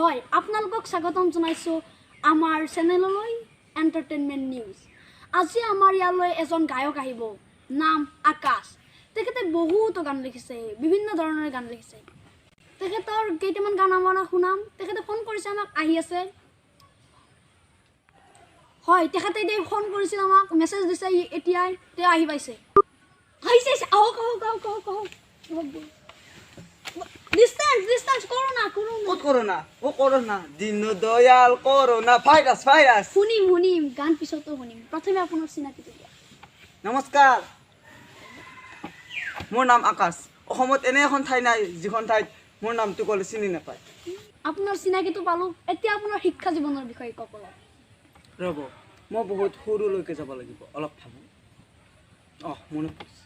হয় আপোনালোকক স্বাগতম জনাইছোঁ আমাৰ চেনেললৈ এণ্টাৰটেইনমেণ্ট নিউজ। আজি আমাৰ ইয়ালৈ এজন গায়ক আহিব, নাম আকাশ। তেখেতে বহুতো গান লিখিছে, বিভিন্ন ধৰণৰ গান লিখিছে। তেখেতৰ কেইটামান গান আমাৰ শুনাম। তেখেতে ফোন কৰিছে আমাক, আহি আছে। হয়, তেখেতে এতিয়া ফোন কৰিছিল আমাক, মেছেজ দিছে এতিয়াই, তেওঁ আহি পাইছে। আহিছে আহক আহক আহক আহক আহক। ডিস্টেন্স করোনা ক'ত কৰোনা? অ' কৰোনা দিন দয়াল কৰোনা ভাইৰাছ শুনিম গান পিছতো শুনিম। প্ৰথমে আপোনাৰ চিনাকিটো দিয়া। নমস্কাৰ, মোৰ নাম আকাশ। অসমত এনে এখন ঠাই নাই যিখন ঠাইত মোৰ নামটো ক'লে চিনি নাপায়। আপোনাৰ চিনাকিটো পালোঁ, এতিয়া আপোনাৰ শিক্ষা জীৱনৰ বিষয়ে কওক অলপ। ৰ'ব, মই বহুত সৰুলৈকে যাব লাগিব, অলপ ভাবোঁ। মনত পৰিছে,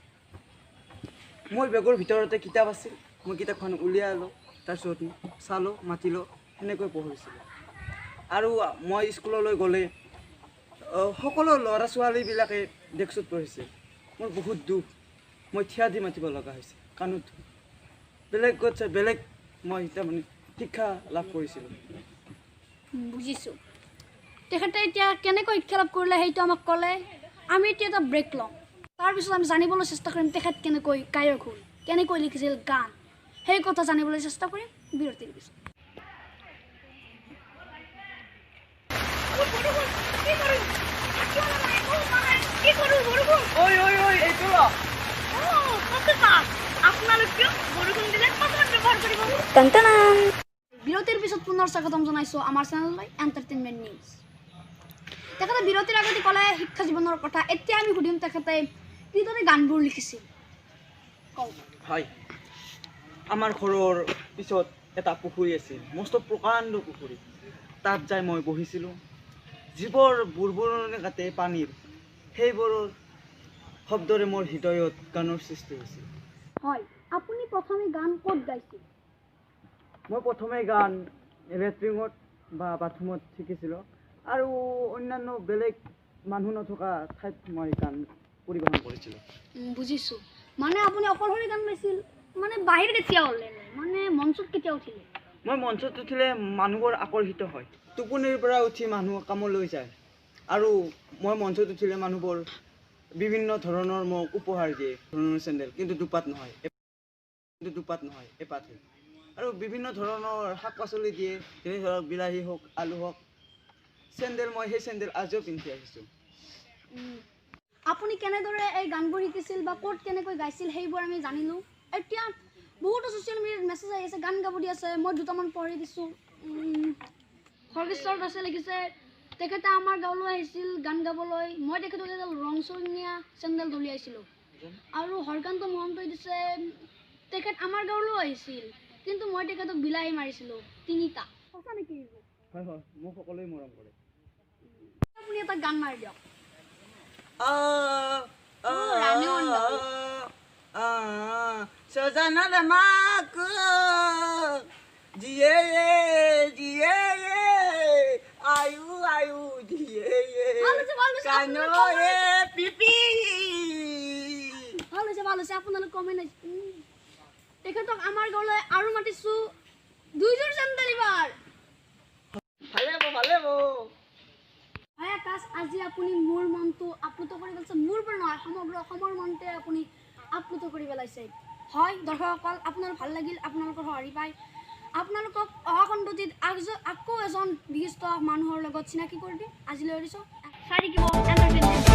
মোৰ বেগৰ ভিতৰতে কিতাপ আছিল। মই কিতাপখন উলিয়ালোঁ, তাৰপিছত চালোঁ, মাতিলোঁ, সেনেকৈ পঢ়িছিলোঁ। আৰু মই স্কুললৈ গ'লে সকলো ল'ৰা ছোৱালীবিলাকে ডেস্কত পঢ়িছিল। মোৰ বহুত দুখ, মই থিয় দি মাতিব লগা হৈছে, কাণত বেলেগতছে বেলেগ মই তাৰমানে শিক্ষা লাভ কৰিছিলোঁ। বুজিছোঁ। তেখেতে এতিয়া কেনেকৈ শিক্ষা লাভ কৰিলে সেইটো আমাক ক'লে। আমি এতিয়া এটা ব্ৰেক ল'ম, তাৰপিছত আমি জানিবলৈ চেষ্টা কৰিম তেখেত কেনেকৈ গায়ক হ'ল, কেনেকৈ লিখিছিল গান, সেই কথা জানিবলৈ চেষ্টা কৰিম বিৰতিৰ পিছত। বিৰতিৰ পিছত পুনৰ স্বাগতম জনাইছোঁ আমাৰ চেনেললৈ এণ্টাৰটেইনমেণ্ট নিউজ। তেখেতে বিৰতিৰ আগতে ক'লে শিক্ষা জীৱনৰ কথা। এতিয়া আমি সুধিম তেখেতে কিদৰে গানবোৰ লিখিছিল। হয়, আমাৰ ঘৰৰ পিছত এটা পুখুৰী আছিল, মস্ত প্ৰকাণ্ড পুখুৰী। তাত যাই মই বহিছিলোঁ। যিবোৰ বুৰবুৰণি কাটে পানীৰ, সেইবোৰৰ শব্দৰে মোৰ হৃদয়ত গানৰ সৃষ্টি হৈছিল। হয়, আপুনি প্ৰথমে গান ক'ত গাইছিল? মই প্ৰথমে গান লেট্ৰিনত বা বাথৰুমত শিকিছিলোঁ, আৰু অন্যান্য বেলেগ মানুহ নথকা ঠাইত মই গান পৰিৱেশন কৰিছিলোঁ। বুজিছোঁ। মানে আপুনি অকলশৰে গান গাইছিল, মানে বাহিৰ কেতিয়া হ'লে, মানে মঞ্চত কেতিয়া উঠিলে? মই মঞ্চত উঠিলে মানুহবোৰ আকৰ্ষিত হয়। টোপনিৰ পৰা উঠি মানুহ কামলৈ যায়, আৰু মই মঞ্চত উঠিলে মানুহবোৰ বিভিন্ন ধৰণৰ মোক উপহাৰ দিয়ে। ধৰণৰ চেণ্ডেল, কিন্তু দুপাত নহয়, এপাতহে। আৰু বিভিন্ন ধৰণৰ শাক পাচলি দিয়ে, যেনে ধৰক বিলাহী হওক, আলু হওক। চেণ্ডেল, মই সেই চেণ্ডেল আজিও পিন্ধি আহিছোঁ। আপুনি কেনেদৰে এই গানবোৰ শিকিছিল বা ক'ত কেনেকৈ গাইছিল সেইবোৰ আমি জানিলোঁ। এতিয়া বহুতো ছ'চিয়েল মিডিয়াত মেছেজ আহি আছে, গান গাব দি আছে। মই দুটামান পঢ়ি দিছোঁ। হৰ্গেশ্বৰ দাসে লিখিছে, তেখেতে আমাৰ গাঁৱলৈ আহিছিল গান গাবলৈ। মই তেখেতক এডাল ৰংচঙীয়া চেণ্ডেল দলিয়াইছিলোঁ। আৰু হৰকান্ত মহন্তই দিছে, তেখেত আমাৰ গাঁৱলৈও আহিছিল, কিন্তু মই তেখেতক বিলাহী মাৰিছিলোঁ 3টা। সঁচা নেকি? হয়, মোক সকলোৱে মৰম কৰে। আপুনি এটা গান মাৰি দিয়ক। সজনৰ মাক জিয়ে আয়ু জিয়ে কানৰে পিপি। ভাল হৈছে আপোনালোক কমেণ্ট আহিছে। তেখেতক আমাৰ গাঁৱলৈ আৰু মাতিছোঁ 2যোৰ চেণ্ডেল এইবাৰ। ভালে হ'ব। হয় আকাশ, আজি আপুনি মোৰ মনটো আপ্লুত কৰি পেলাইছে। মোৰ পৰা নহয়, সমগ্ৰ অসমৰ মনতে আপুনি আপ্লুত কৰি পেলাইছে। হয় দৰ্শকসকল, আপোনাৰ ভাল লাগিল আপোনালোকৰ সঁহাৰি পাই। আপোনালোকক অহা খণ্ডটিত আকৌ এজন বিশিষ্ট মানুহৰ লগত চিনাকি কৰি দিম। আজিলৈ এৰিছোঁ। চাই থাকিব এণ্টাৰটেইনমেণ্ট।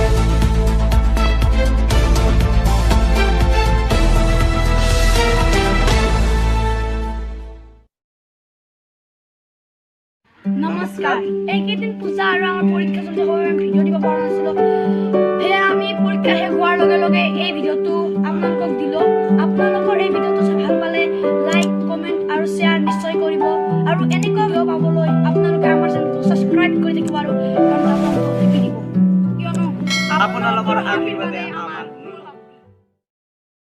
নমস্কাৰ। এইকেইদিন পূজা আৰু আমাৰ পৰীক্ষা চলি হৈ আমি ভিডিঅ' দিব পৰা নাছিলোঁ। সেয়ে আমি পৰীক্ষা শেষ হোৱাৰ লগে লগে এই ভিডিঅ'টো আপোনালোকক দিলোঁ। আপোনালোকৰ এই ভিডিঅ'টো চাই ভাল পালে লাইক, কমেণ্ট আৰু শ্বেয়াৰ নিশ্চয় কৰিব। আৰু এনেকুৱা ভিডিঅ' পাবলৈ আপোনালোকে আমাৰ চেনেলটো ছাবস্ক্ৰাইব কৰি থাকিব আৰু ঘণ্টা বজাব টিপি দিব, কিয়নো আপোনালোকৰ আশীৰ্বাদে